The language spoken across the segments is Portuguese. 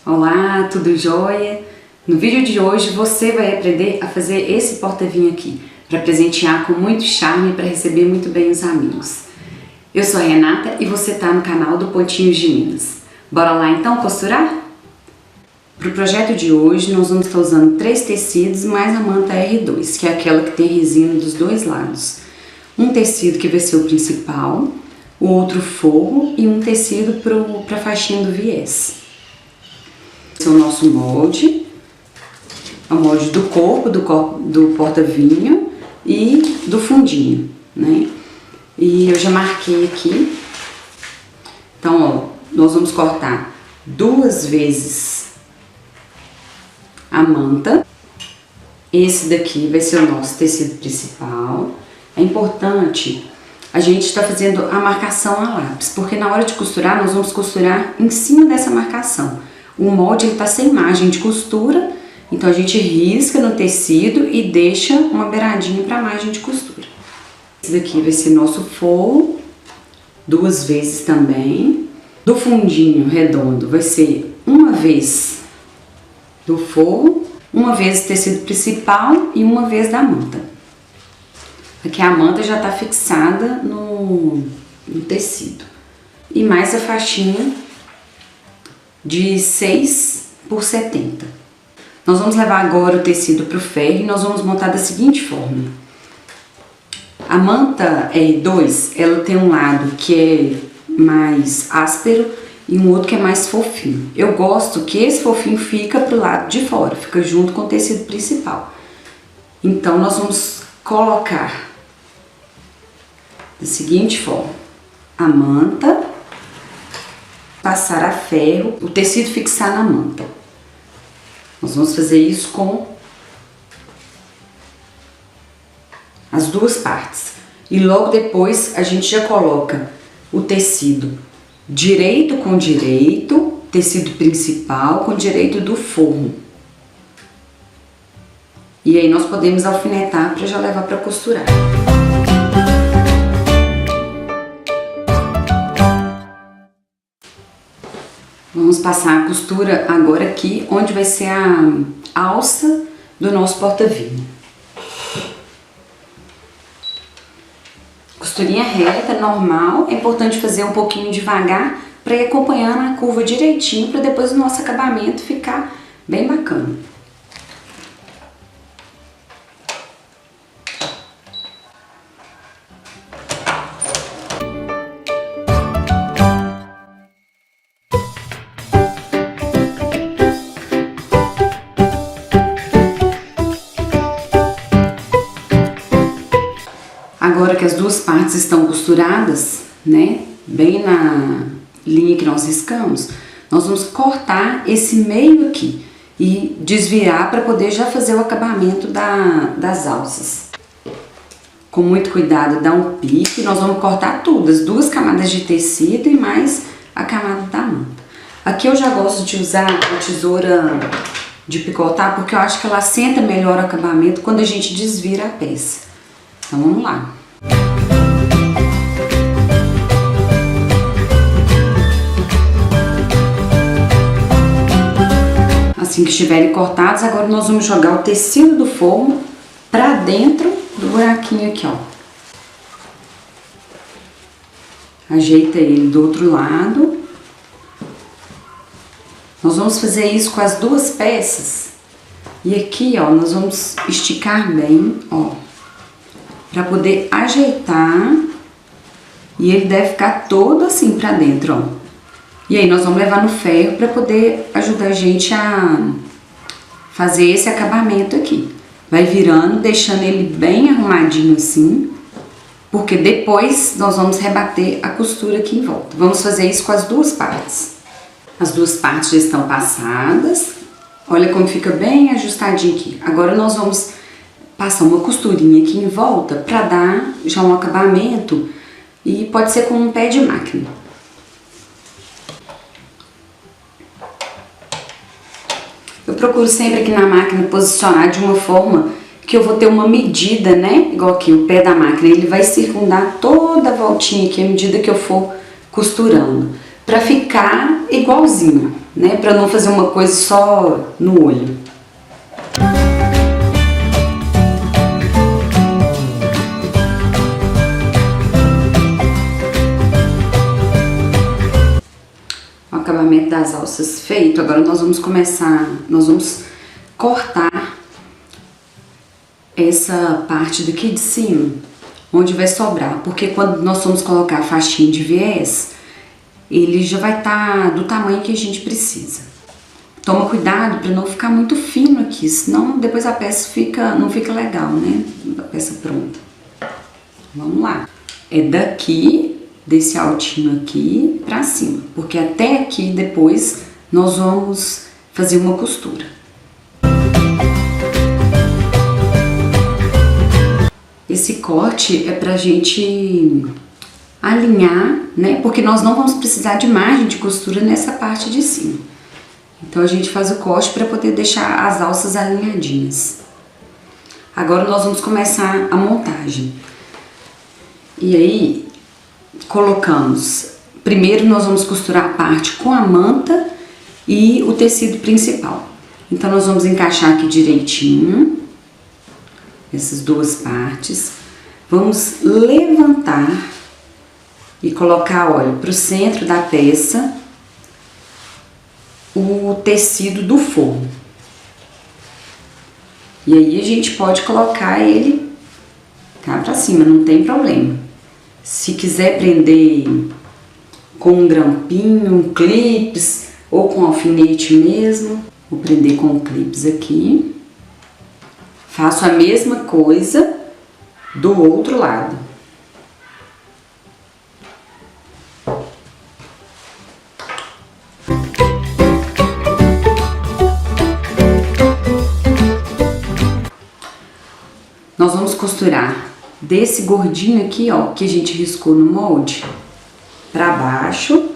Olá, tudo jóia? No vídeo de hoje você vai aprender a fazer esse porta-vinho aqui, para presentear com muito charme e para receber muito bem os amigos. Eu sou a Renata e você está no canal do Pontinhos de Minas. Bora lá então costurar? Para o projeto de hoje nós vamos estar usando 3 tecidos mais a manta R2, que é aquela que tem resina dos dois lados. Um tecido que vai ser o principal, o outro forro e um tecido para a faixinha do viés. Esse é o nosso molde, o molde do corpo do porta-vinho e do fundinho, né? E eu já marquei aqui. Então, ó, nós vamos cortar 2 vezes a manta. Esse daqui vai ser o nosso tecido principal. É importante a gente estar fazendo a marcação a lápis, porque na hora de costurar, nós vamos costurar em cima dessa marcação. O molde está sem margem de costura, então a gente risca no tecido e deixa uma beiradinha para margem de costura. Esse daqui vai ser nosso forro, 2 vezes também. Do fundinho redondo vai ser 1 vez do forro, 1 vez do tecido principal e 1 vez da manta. Aqui a manta já está fixada no tecido. E mais a faixinha de 6 por 70. Nós vamos levar agora o tecido para o ferro e nós vamos montar da seguinte forma. A manta R2, ela tem um lado que é mais áspero e um outro que é mais fofinho. Eu gosto que esse fofinho fica pro lado de fora, fica junto com o tecido principal. Então nós vamos colocar da seguinte forma: a manta, passar a ferro, o tecido fixar na manta. Nós vamos fazer isso com as 2 partes. E logo depois a gente já coloca o tecido direito com direito, tecido principal com direito do forro. E aí nós podemos alfinetar para já levar para costurar. Vamos passar a costura agora aqui, onde vai ser a alça do nosso porta-vinho. Costurinha reta, normal. É importante fazer um pouquinho devagar para ir acompanhando a curva direitinho, para depois o nosso acabamento ficar bem bacana. Agora que as 2 partes estão costuradas, né, bem na linha que nós riscamos, nós vamos cortar esse meio aqui e desvirar para poder já fazer o acabamento das alças. Com muito cuidado, dá um pique, nós vamos cortar tudo, as 2 camadas de tecido e mais a camada da manta. Aqui eu já gosto de usar a tesoura de picotar, porque eu acho que ela assenta melhor o acabamento quando a gente desvira a peça. Então vamos lá. Assim que estiverem cortados, agora nós vamos jogar o tecido do forro pra dentro do buraquinho aqui, ó. Ajeita ele do outro lado. Nós vamos fazer isso com as 2 peças. E aqui, ó, nós vamos esticar bem, ó, para poder ajeitar, e ele deve ficar todo assim pra dentro, ó. E aí nós vamos levar no ferro para poder ajudar a gente a fazer esse acabamento aqui. Vai virando, deixando ele bem arrumadinho assim, porque depois nós vamos rebater a costura aqui em volta. Vamos fazer isso com as 2 partes. As 2 partes já estão passadas, olha como fica bem ajustadinho aqui. Agora nós vamos passar uma costurinha aqui em volta para dar já um acabamento, e pode ser com um pé de máquina. Eu procuro sempre aqui na máquina posicionar de uma forma que eu vou ter uma medida, né? Igual aqui o pé da máquina, ele vai circundar toda a voltinha aqui à medida que eu for costurando, para ficar igualzinho. né? Para não fazer uma coisa só no olho. O acabamento das alças feito, agora nós vamos cortar essa parte daqui de cima, onde vai sobrar, porque quando nós formos colocar a faixinha de viés, ele já vai estar do tamanho que a gente precisa. Toma cuidado para não ficar muito fino aqui, senão depois a peça não fica legal, né? A peça pronta. Vamos lá. É daqui, desse altinho aqui pra cima, porque até aqui depois nós vamos fazer uma costura. Esse corte é pra gente alinhar, né? Porque nós não vamos precisar de margem de costura nessa parte de cima. Então a gente faz o corte para poder deixar as alças alinhadinhas. Agora nós vamos começar a montagem. E aí, primeiro nós vamos costurar a parte com a manta e o tecido principal. Então nós vamos encaixar aqui direitinho essas duas partes, vamos levantar e colocar, olha, pro centro da peça o tecido do forro. E aí a gente pode colocar ele cá pra cima, não tem problema. Se quiser prender com um grampinho, um clips ou com alfinete mesmo, vou prender com clips aqui. Faço a mesma coisa do outro lado. Nós vamos costurar desse gordinho aqui, ó, que a gente riscou no molde, pra baixo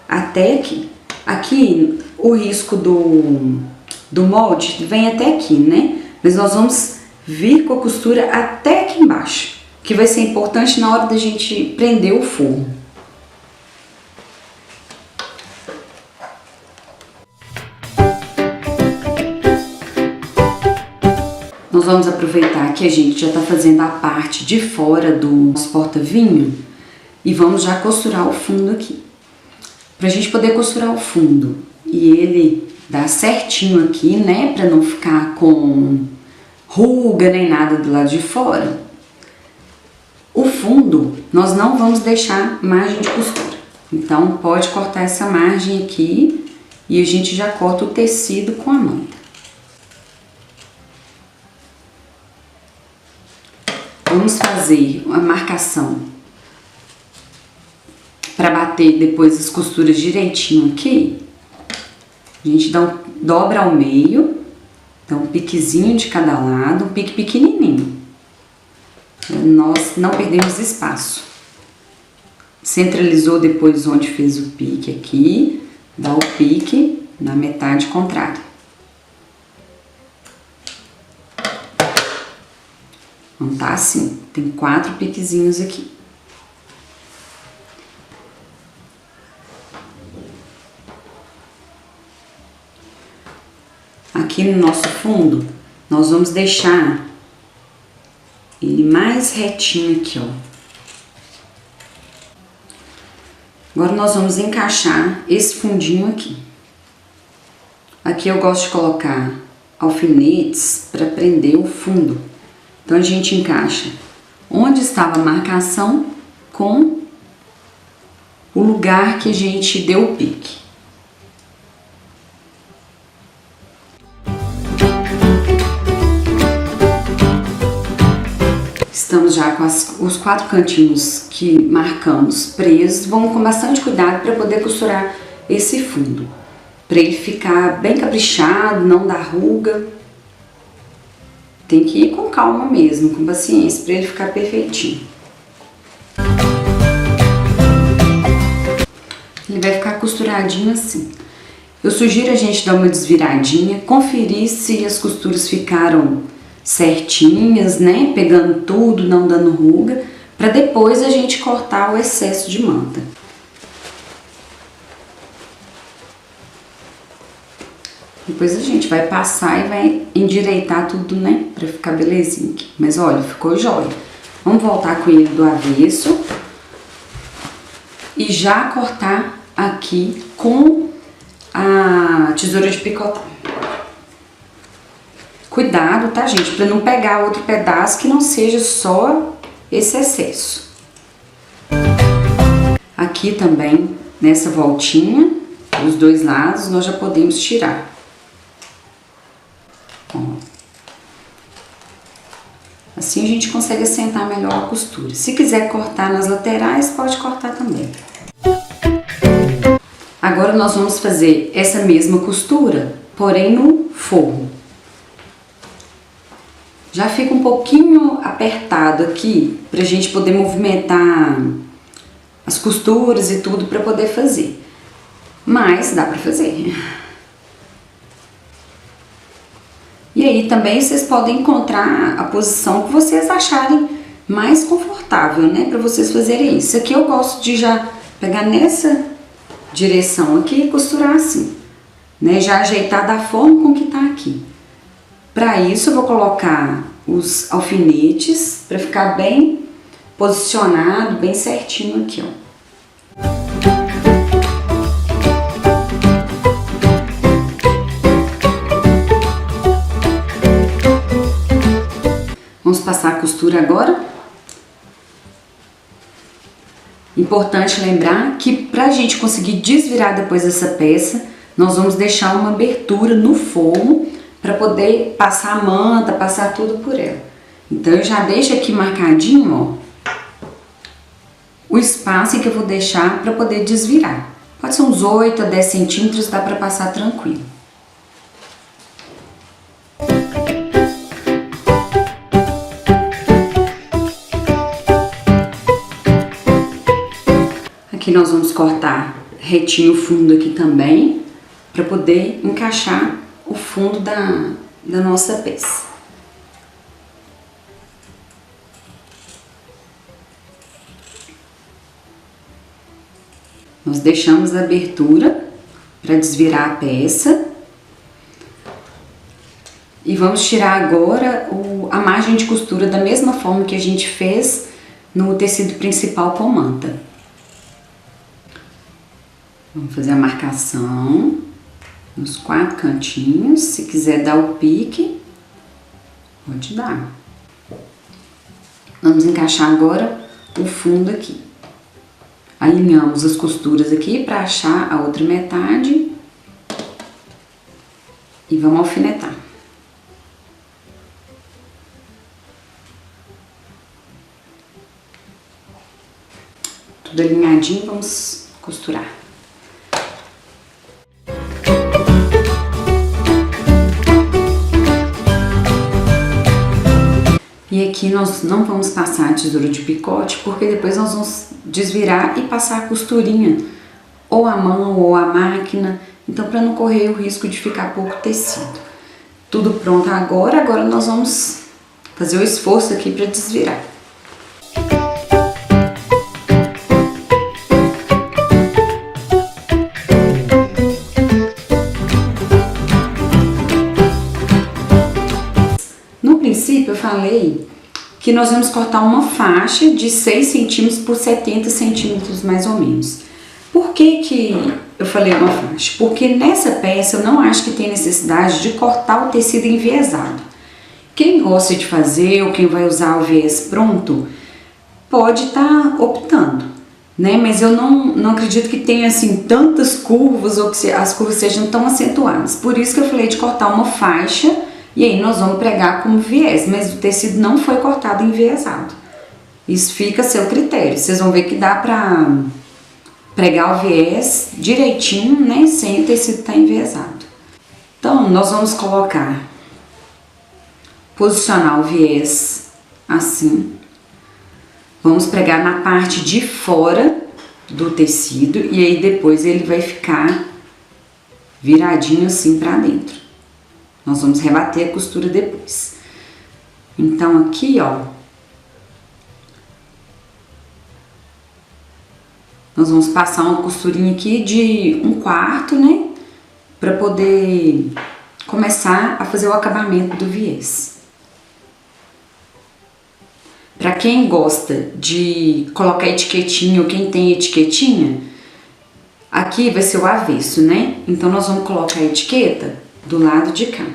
até aqui. Aqui o risco do molde vem até aqui, né? Mas nós vamos vir com a costura até aqui embaixo, que vai ser importante na hora da gente prender o forro. Nós vamos aproveitar que a gente já tá fazendo a parte de fora do nosso porta-vinho e vamos já costurar o fundo aqui. Pra gente poder costurar o fundo e ele dar certinho aqui, né, pra não ficar com ruga nem nada do lado de fora, o fundo nós não vamos deixar margem de costura. Então pode cortar essa margem aqui e a gente já corta o tecido com a manta. Vamos fazer uma marcação para bater depois as costuras direitinho aqui. A gente dobra ao meio, dá um piquezinho de cada lado, um pique pequenininho. Nós não perdemos espaço. Centralizou depois onde fez o pique aqui, dá o pique na metade contrária. Não tá assim, tem 4 piquezinhos aqui. Aqui no nosso fundo, nós vamos deixar ele mais retinho aqui, ó. Agora nós vamos encaixar esse fundinho aqui. Aqui eu gosto de colocar alfinetes para prender o fundo. Então a gente encaixa onde estava a marcação com o lugar que a gente deu o pique. Estamos já com os 4 cantinhos que marcamos presos. Vamos com bastante cuidado para poder costurar esse fundo, para ele ficar bem caprichado, não dar ruga. Tem que ir com calma mesmo, com paciência, para ele ficar perfeitinho. Ele vai ficar costuradinho assim. Eu sugiro a gente dar uma desviradinha, conferir se as costuras ficaram certinhas, né? Pegando tudo, não dando ruga, para depois a gente cortar o excesso de manta. Depois a gente vai passar e vai endireitar tudo, né? Pra ficar belezinha aqui. Mas olha, ficou jóia. Vamos voltar com ele do avesso. E já cortar aqui com a tesoura de picotar. Cuidado, tá, gente? Pra não pegar outro pedaço que não seja só esse excesso. Aqui também, nessa voltinha, os dois lados, nós já podemos tirar. Ó. Assim a gente consegue assentar melhor a costura. Se quiser cortar nas laterais, pode cortar também. Agora nós vamos fazer essa mesma costura, porém no forro. Já fica um pouquinho apertado aqui, pra gente poder movimentar as costuras e tudo pra poder fazer. Mas dá pra fazer. E aí também vocês podem encontrar a posição que vocês acharem mais confortável, né? Pra vocês fazerem isso. Aqui eu gosto de já pegar nessa direção aqui e costurar assim, né? Já ajeitar da forma com que tá aqui. Pra isso eu vou colocar os alfinetes pra ficar bem posicionado, bem certinho aqui, ó. Vamos passar a costura agora. Importante lembrar que pra gente conseguir desvirar depois dessa peça, nós vamos deixar uma abertura no forro para poder passar a manta, passar tudo por ela. Então eu já deixo aqui marcadinho, ó, o espaço que eu vou deixar para poder desvirar. Pode ser uns 8 a 10 centímetros, dá para passar tranquilo. Aqui nós vamos cortar retinho o fundo aqui também, para poder encaixar o fundo da nossa peça. Nós deixamos a abertura para desvirar a peça. E vamos tirar agora a margem de costura da mesma forma que a gente fez no tecido principal com manta. Vamos fazer a marcação nos 4 cantinhos. Se quiser dar o pique, pode dar. Vamos encaixar agora o fundo aqui. Alinhamos as costuras aqui para achar a outra metade e vamos alfinetar. Tudo alinhadinho, vamos costurar. E aqui nós não vamos passar a tesoura de picote, porque depois nós vamos desvirar e passar a costurinha, ou a mão ou a máquina, então para não correr o risco de ficar pouco tecido. Tudo pronto agora nós vamos fazer o esforço aqui para desvirar. No princípio eu falei que nós vamos cortar uma faixa de 6 centímetros por 70 centímetros mais ou menos. Por que eu falei uma faixa? Porque nessa peça eu não acho que tem necessidade de cortar o tecido enviesado. Quem gosta de fazer ou quem vai usar o viés pronto pode estar optando, né? Mas eu não acredito que tenha assim tantas curvas ou que as curvas sejam tão acentuadas. Por isso que eu falei de cortar uma faixa. E aí nós vamos pregar como viés, mas o tecido não foi cortado enviesado. Isso fica a seu critério. Vocês vão ver que dá pra pregar o viés direitinho, né, sem o tecido estar enviesado. Então, nós vamos posicionar o viés assim. Vamos pregar na parte de fora do tecido e aí depois ele vai ficar viradinho assim pra dentro. Nós vamos rebater a costura depois. Então aqui, ó, nós vamos passar uma costurinha aqui de 1/4, né? Pra poder começar a fazer o acabamento do viés. Para quem gosta de colocar etiquetinha ou quem tem etiquetinha, aqui vai ser o avesso, né? Então nós vamos colocar a etiqueta do lado de cá.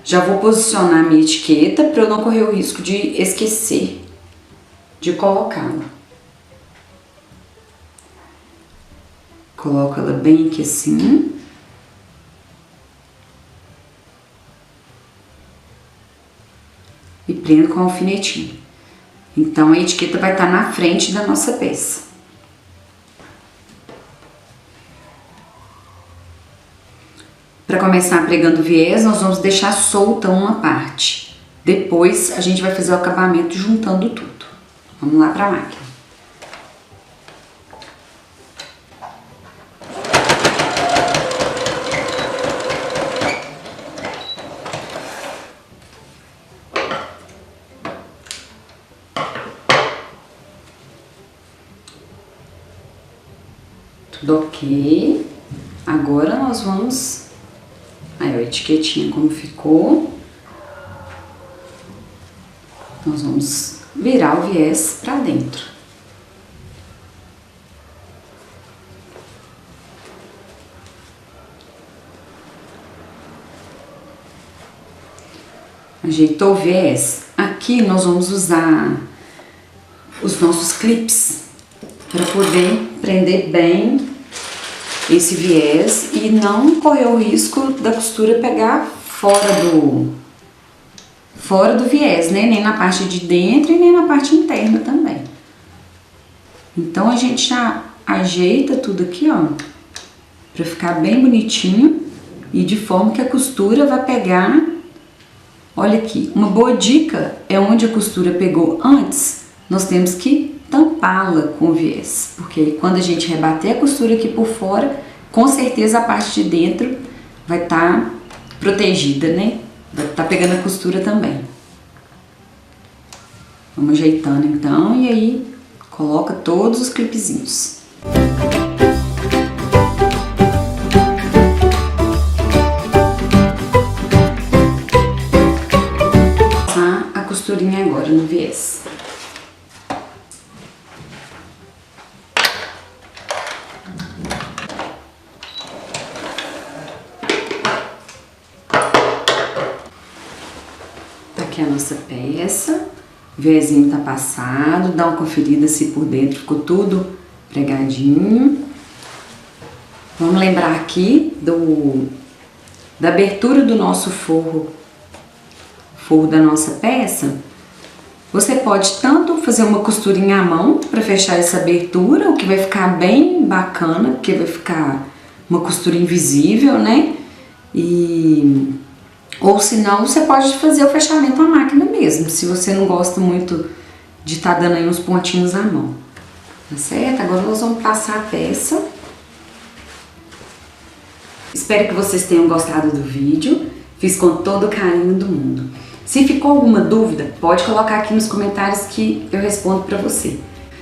Já vou posicionar a minha etiqueta para eu não correr o risco de esquecer de colocá-la. Coloco ela bem aqui assim. E prendo com o alfinetinho. Então a etiqueta vai estar na frente da nossa peça. Para começar pregando o viés, nós vamos deixar solta uma parte. Depois a gente vai fazer o acabamento juntando tudo. Vamos lá para a máquina. Tudo ok. Agora nós vamos... Aí, a etiquetinha como ficou. Nós vamos virar o viés pra dentro. Ajeitou o viés? Aqui nós vamos usar os nossos clips para poder prender bem esse viés e não correr o risco da costura pegar fora do viés, né? Nem na parte de dentro e nem na parte interna também. Então a gente já ajeita tudo aqui, ó, para ficar bem bonitinho e de forma que a costura vai pegar. Olha aqui, uma boa dica é onde a costura pegou antes, nós temos que tampá-la com o viés, porque quando a gente rebater a costura aqui por fora, com certeza a parte de dentro vai estar protegida, né? Vai estar pegando a costura também. Vamos ajeitando então e aí coloca todos os clipezinhos. Passar a costurinha agora no viés. Aqui a nossa peça, o viésinho tá passado, dá uma conferida se por dentro ficou tudo pregadinho. Vamos lembrar aqui da abertura do nosso forro da nossa peça. Você pode tanto fazer uma costurinha à mão para fechar essa abertura, o que vai ficar bem bacana, porque vai ficar uma costura invisível, né? Ou se não, você pode fazer o fechamento à máquina mesmo, se você não gosta muito de estar dando aí uns pontinhos à mão. Tá certo? Agora nós vamos passar a peça. Espero que vocês tenham gostado do vídeo. Fiz com todo o carinho do mundo. Se ficou alguma dúvida, pode colocar aqui nos comentários que eu respondo para você.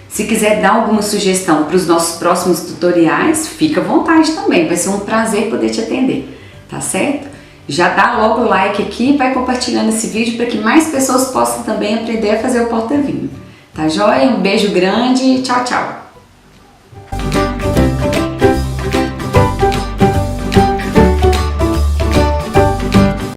Se quiser dar alguma sugestão para os nossos próximos tutoriais, fica à vontade também. Vai ser um prazer poder te atender. Tá certo? Já dá logo o like aqui e vai compartilhando esse vídeo para que mais pessoas possam também aprender a fazer o porta-vinho. Tá joia? Um beijo grande e tchau, tchau!